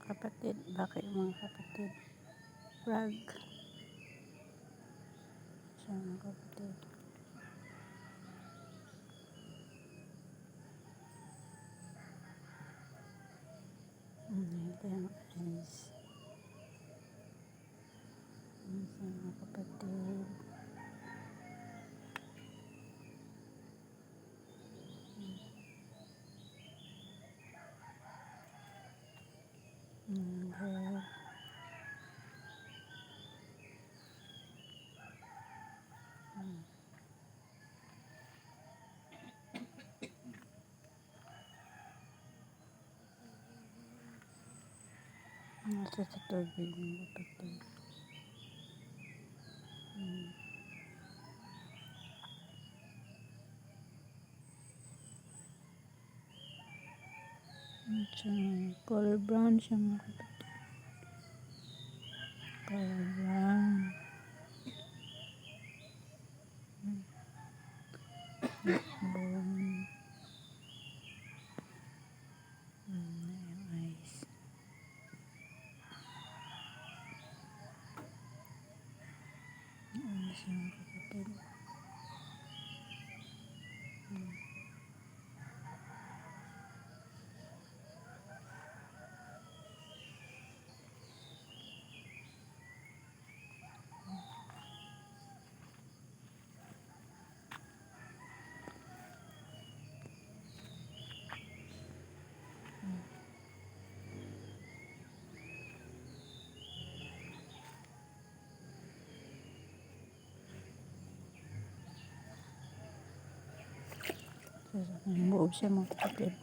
kapatid. Baka yung mga kapatid. Frog. Sa mga kapatid. Ito yung eyes. Sa mga kapatid. Nasa sa tubig mga kapatid. Color brown siya mga kapatid. Color brown. Brown. Yung eyes. Eyes mga kapatid. Buob siya mga kapatid.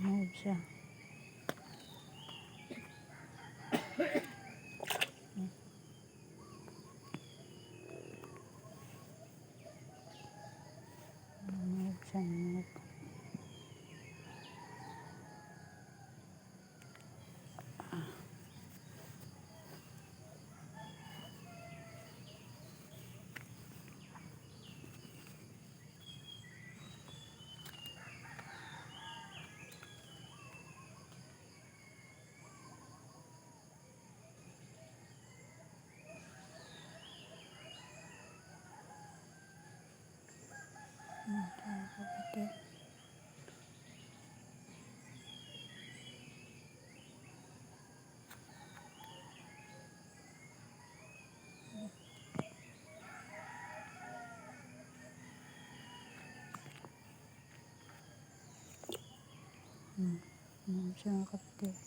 Buob siya. Buob siya mga kapatid. Buob siya mga kapatid.